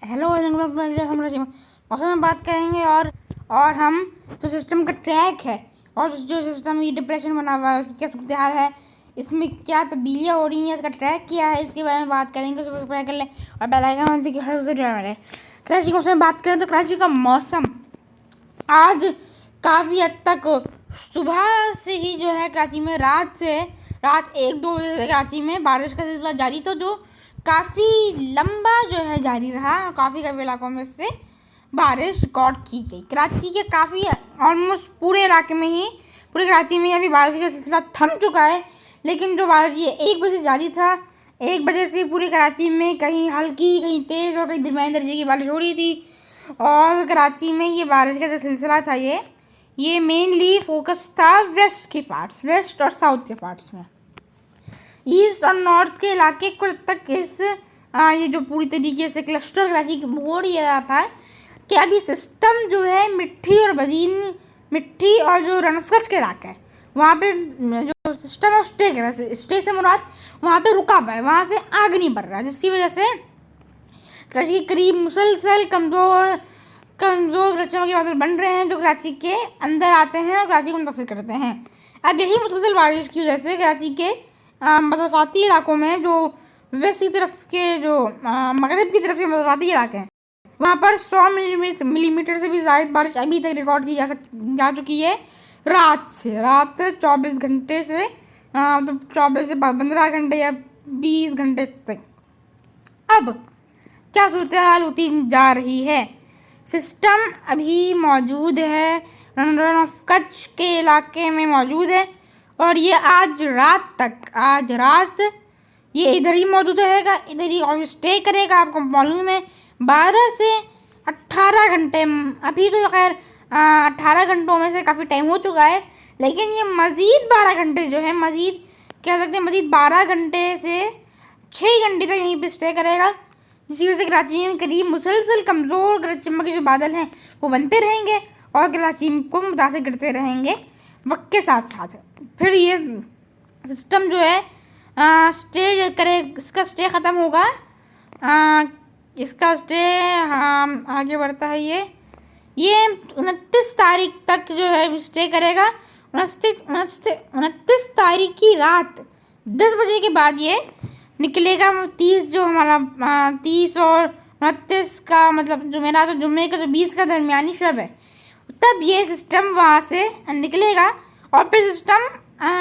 Hello हम मौसम में बात करेंगे और हम जो सिस्टम का ट्रैक है और जो सिस्टम ये डिप्रेशन बना हुआ है उसकी क्या सूरत हाल है, इसमें क्या तब्दीलियाँ हो रही हैं, इसका ट्रैक क्या है, इसके बारे में बात करेंगे। सब्सक्राइब कर लें और बेल आइकन बंद करके कराची के मौसम में बात करें तो कराची का मौसम आज काफ़ी हद तक सुबह से ही जो है कराची में रात 1-2 बजे से कराची में बारिश का सिलसिला जारी, तो जो काफ़ी लंबा जो है जारी रहा और काफ़ी इलाकों में से बारिश रिकॉर्ड की गई। कराची के काफ़ी ऑलमोस्ट पूरे इलाके में ही पूरे कराची में अभी बारिश का सिलसिला थम चुका है, लेकिन जो बारिश ये 1 बजे जारी था, 1 बजे से पूरी कराची में कहीं हल्की कहीं तेज़ और कहीं दरमियाने दर्जे की बारिश हो रही थी। और कराची में ये बारिश का जो सिलसिला था ये मेनली फोकस था वेस्ट और साउथ के पार्ट्स में। ईस्ट और नॉर्थ के इलाके को जब तक ये जो पूरी तरीके से क्लस्टर कराची की बोर्ड ये रहा था कि अभी सिस्टम जो है मिट्टी और जो रनफकच के इलाका है वहाँ पे जो सिस्टम है स्टे से मुराद वहाँ पे रुका हुआ है, वहाँ से आगे नहीं बढ़ रहा, जिसकी वजह से कराची के करीब मुसलसल कमज़ोर रचना के बादल बन रहे हैं जो कराची के अंदर आते हैं और कराची को मुतासिर करते हैं। अब यही मुसलसल बारिश की वजह से कराची के मसरफ़ाती इलाकों में जो वेस्ट की तरफ के जो मगरब की तरफ के मसरफ़ाती इलाके हैं वहाँ पर 100 मिलीमीटर से भी ज़्यादा बारिश अभी तक रिकॉर्ड की जा चुकी है। रात 24 घंटे से मतलब 24 से 15 घंटे या 20 घंटे तक। अब क्या सूरत हाल होती जा रही है? सिस्टम अभी मौजूद है, रन ऑफ कच्छ के इलाके में मौजूद है और ये आज रात ये इधर ही मौजूद रहेगा, इधर ही स्टे करेगा। आपको मालूम है 12 से 18 घंटे, अभी तो खैर 18 घंटों में से काफ़ी टाइम हो चुका है, लेकिन ये मज़ीद 12 घंटे जो है मज़ीद 12 घंटे से 6 घंटे तक यहीं पर स्टे करेगा, जिसकी वजह से कराची में करीब मुसलसल कमज़ोर गरज चमक के जो बादल हैं वो बनते रहेंगे और कराची को मुतासिर करते रहेंगे वक्त के साथ साथ। फिर ये सिस्टम जो है स्टे करे, इसका स्टे ख़त्म होगा, इसका स्टे आगे बढ़ता है। ये 29 तारीख तक जो है स्टे करेगा। 29 तारीख की रात 10 बजे के बाद ये निकलेगा। 30 जो हमारा 30 और 29 का मतलब जुमेरात तो जुम्मे का जो 20 का दरमियानी शब है, तब ये सिस्टम वहाँ से निकलेगा और फिर सिस्टम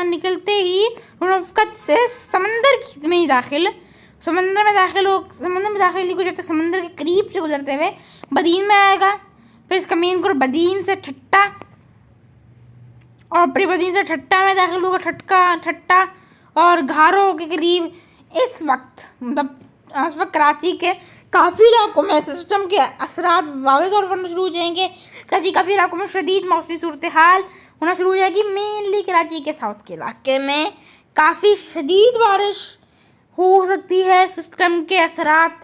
निकलते ही रफ़कत से समंदर में दाखिल जब तक समंदर के करीब से गुजरते हुए बदीन में आएगा। फिर इसका मेन कोर बदीन से ठट्टा और फिर बदीन से ठट्टा में दाखिल होगा। ठट्टा और घारों के करीब इस वक्त कराची के काफ़ी इलाकों में सिस्टम के असरात वाज़ेह तौर पर शुरू हो जाएंगे। कराची काफ़ी इलाकों में शदीद मौसमी सूरत हाल होना शुरू हो जाएगी। मेनली कराची के साउथ के इलाके में काफ़ी शदीद बारिश हो सकती है। सिस्टम के असरात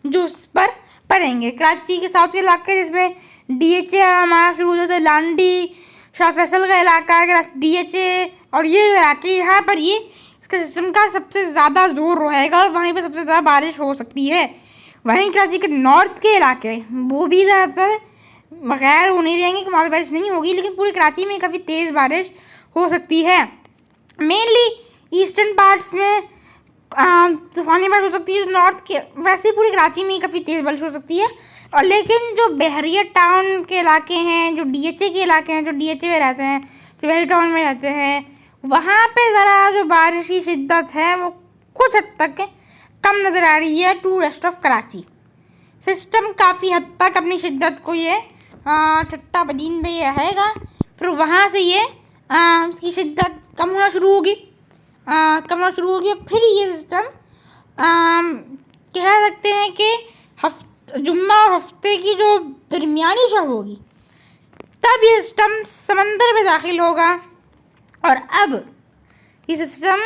जो इस पर पड़ेंगे कराची के साउथ के इलाके, जिसमें DHA हमारा शुरू जैसे लांडी शाह फैसल का इलाका है, DHA और ये इलाके यहाँ पर ये इसका सिस्टम का सबसे ज़्यादा जोर रहेगा और वहीं पर सबसे ज़्यादा बारिश हो सकती है। वहीं कराची के नॉर्थ के इलाके वो भी ज़्यादातर बगैर हो नहीं रहेंगे कि वहाँ पर बारिश नहीं होगी, लेकिन पूरी कराची में काफ़ी तेज़ बारिश हो सकती है। मेनली ईस्टर्न पार्ट्स में तूफ़ानी बारिश हो सकती है। नॉर्थ के वैसे पूरी कराची में काफ़ी तेज़ बारिश हो सकती है। और लेकिन जो बहरिया टाउन के इलाके हैं, जो DHA के इलाके हैं, जो DHA में रहते हैं, जो बहरी टाउन में रहते हैं, वहाँ पे ज़रा जो बारिश की शिद्दत है वो कुछ हद तक कम नज़र आ रही है to rest of Karachi. System काफ़ी हद तक अपनी शिद्दत को ये ठट्टा बदीन में ये रहेगा, फिर वहाँ से ये इसकी शिद्दत कम होना शुरू होगी फिर ये सिस्टम कह सकते हैं कि जुम्मा और हफ्ते की जो दरमियानी शब होगी तब ये सिस्टम समंदर में दाखिल होगा। और अब ये सिस्टम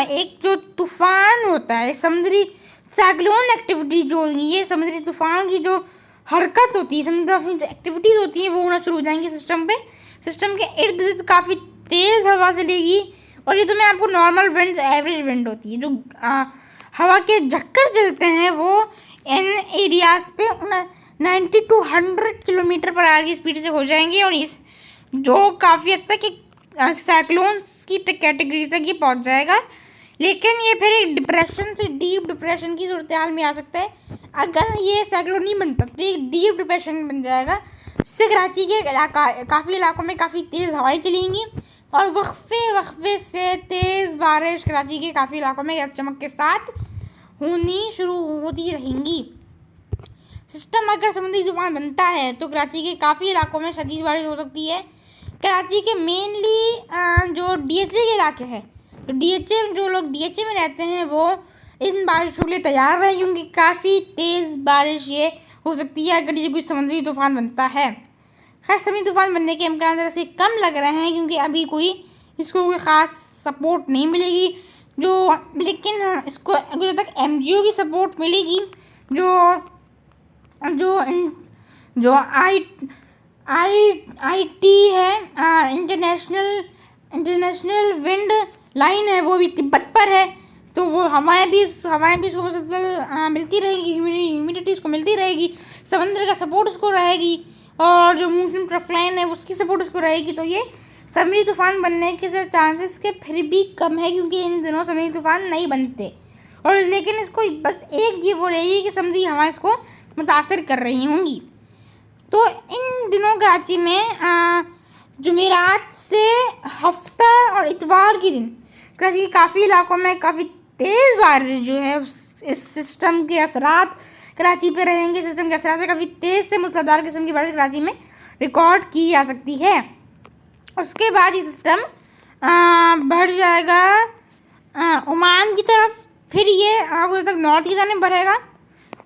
एक जो तूफ़ान होता है, समुद्री साइक्लोन एक्टिविटी जो होगी, ये समुद्री तूफ़ान की जो हरकत होती है, समुद्री जो एक्टिविटीज़ होती हैं वो होना शुरू हो जाएंगी सिस्टम पे। सिस्टम के इर्द गिर्द काफ़ी तेज़ हवा चलेगी और ये तो मैं आपको नॉर्मल विंड एवरेज विंड होती है, जो हवा के झक्कर चलते हैं वो इन एरियाज पे 90 to 100 किलोमीटर पर आवर की स्पीड से हो जाएंगे, और इस जो काफ़ी हद तक एक साइक्लोन्स की कैटेगरी तक ये पहुंच जाएगा। लेकिन ये फिर एक डिप्रेशन से डीप डिप्रेशन की सूरत हाल में आ सकता है। अगर ये साइक्लोन नहीं बनता तो एक डीप डिप्रेशन बन जाएगा, जिससे कराची के काफ़ी इलाकों में काफ़ी तेज़ हवाएं चलेंगी और वक्फे से तेज़ बारिश कराची के काफ़ी इलाकों में गरज चमक के साथ होनी शुरू होती रहेंगी। सिस्टम अगर समुद्री तूफान बनता है तो कराची के काफ़ी इलाकों में शदीद बारिश हो सकती है। कराची के मेनली जो DHA के इलाके हैं, जो लोग DHA में रहते हैं वो इन बारिशों के लिए तैयार रहें, क्योंकि काफ़ी तेज़ बारिश ये हो सकती है अगर ये कोई समुद्री तूफान बनता है। खैर, समुद्री तूफान बनने के इम्कान ज़रा से कम लग रहे हैं, क्योंकि अभी इसको कोई ख़ास सपोर्ट नहीं मिलेगी लेकिन इसको जब तक MGO की सपोर्ट मिलेगी, जो IT है, इंटरनेशनल विंड लाइन है, वो भी तिब्बत पर है, तो वो हवाएं भी इसको मुसलसल मिलती रहेगी, ह्यूमिडिटी इसको मिलती रहेगी, समंदर का सपोर्ट उसको रहेगी, और जो मॉनसून ट्रफ लाइन है उसकी सपोर्ट उसको रहेगी। तो ये समुद्री तूफान बनने के चांसेस के फिर भी कम है, क्योंकि इन दिनों समुद्री तूफान नहीं बनते। और लेकिन इसको बस एक ये वो रहेगी कि समुद्री हवाएं इसको मुतासर कर रही होंगी। तो इन दिनों कराची में जुमेरात से हफ्ता और इतवार के दिन कराची के काफ़ी इलाकों में काफ़ी तेज़ बारिश जो है इस सिस्टम के असरात कराची पे रहेंगे। सिस्टम के असरात से काफ़ी तेज़ से मूसलाधार किस्म की बारिश कराची में रिकॉर्ड की जा सकती है। उसके बाद ये सिस्टम बढ़ जाएगा ओमान की तरफ, फिर ये आगे तक नॉर्थ की तरफ बढ़ेगा,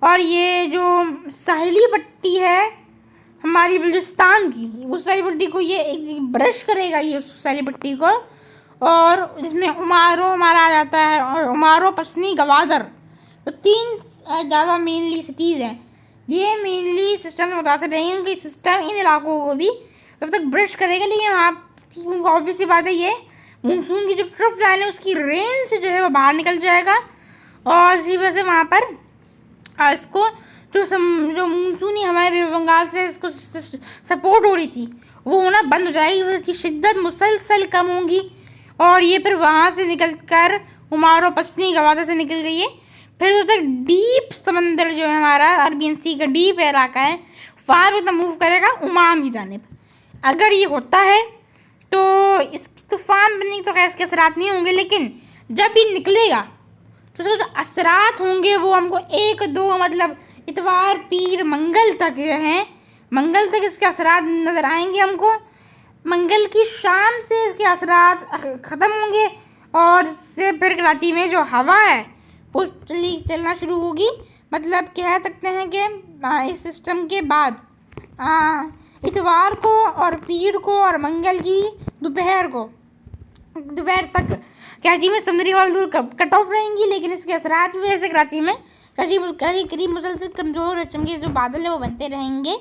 और ये जो साहिली पट्टी है हमारी बलूचिस्तान की, उस साहिली पट्टी को ये एक ब्रश करेगा, ये उस साहिली पट्टी को, और इसमें उमारो हमारा आ जाता है, और उमारो, पसनी, गवादर, तो 3 ज़्यादा मेनली सिटीज़ हैं। ये मेनली सिस्टम से मुतासर रहेंगे। सिस्टम इन इलाकों को भी जब तक ब्रश करेगा, लेकिन आप ऑब्वियसली बात है ये मानसून की जो ट्रफ लाइन है उसकी रेंज से जो है वो बाहर निकल जाएगा, और इसी वजह से वहाँ पर इसको जो मानसूनी हवाएं वेस्ट बंगाल से इसको सपोर्ट हो रही थी वो होना बंद हो जाएगी, उसकी शिद्दत मुसलसल कम होगी, और ये फिर वहाँ से निकल कर उमारो, पसनी, गवादर से निकल गई है, फिर उधर तक डीप समंदर जो है हमारा अरबियन सी का डीप इलाका है, वहाँ पर मूव करेगा ओमान की जानिब। अगर ये होता है तो इस तूफ़ान बनने के तो खैर इसके असरात नहीं होंगे, लेकिन जब ये निकलेगा तो उसके जो असरात होंगे वो हमको 1-2 मतलब इतवार, पीर, मंगल तक हैं, मंगल तक इसके असरात नज़र आएंगे हमको। मंगल की शाम से इसके असरात ख़त्म होंगे, और इससे फिर कराची में जो हवा है वो चलना शुरू होगी। मतलब कह सकते हैं कि इस सिस्टम के बाद इतवार को और पीर को और मंगल की दोपहर तक कराची में समुद्री हवा बिल्कुल कट ऑफ रहेंगी, लेकिन इसके असरात की वजह से कराची करीब मुसलसल कमज़ोर किस्म के जो बादल हैं वो बनते रहेंगे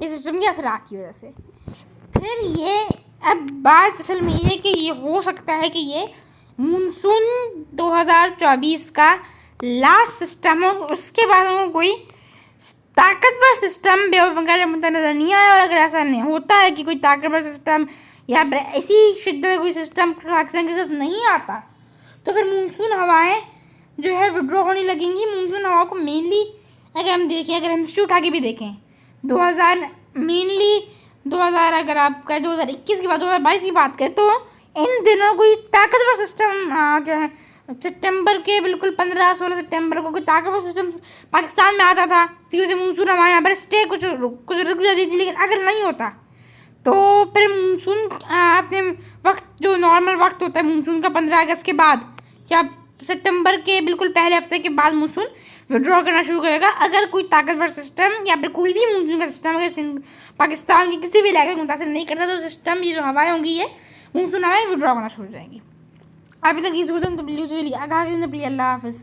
इस सिस्टम के असरात की वजह से। फिर ये अब बात असल में ये है कि ये हो सकता है कि ये मानसून 2024 का लास्ट सिस्टम हो, उसके बाद हमको कोई ताकतवर सिस्टम बे ऑफ बंगाल में नज़र नहीं आया। और अगर ऐसा नहीं होता है कि कोई ताकतवर सिस्टम या ऐसी शिद्दत कोई सिस्टम पाकिस्तान की तरफ नहीं आता, तो फिर मानसून हवाएं जो है विड्रॉ होने लगेंगी। मानसून हवाओं को मेनली अगर हम हिस्ट्री उठा के भी देखें 2000 अगर आप करें 2021 की बात, 2022 की बात करें, तो इन दिनों कोई ताकतवर सिस्टम क्या है सितंबर के बिल्कुल 15-16 सितंबर को कोई ताकतवर सिस्टम पाकिस्तान में आता था, फिर से मानसून हमारे यहाँ पर स्टे कुछ रुक जाती थी। लेकिन अगर नहीं होता तो फिर मानसून अपने वक्त जो नॉर्मल वक्त होता है मानसून का 15 अगस्त के बाद या सितंबर के बिल्कुल पहले हफ्ते के बाद मानसून विड्रॉ करना शुरू करेगा। अगर कोई ताकतवर सिस्टम या फिर कोई भी मानसून का सिस्टम अगर पाकिस्तान के किसी भी इलाके को मुतासर नहीं करता, तो सिस्टम ये जो हवाएं होंगी ये मानसून हवाएं विड्रॉ करना शुरू हो जाएंगी। अभी तक ये सूरत अल्लाह हाफ़िज़।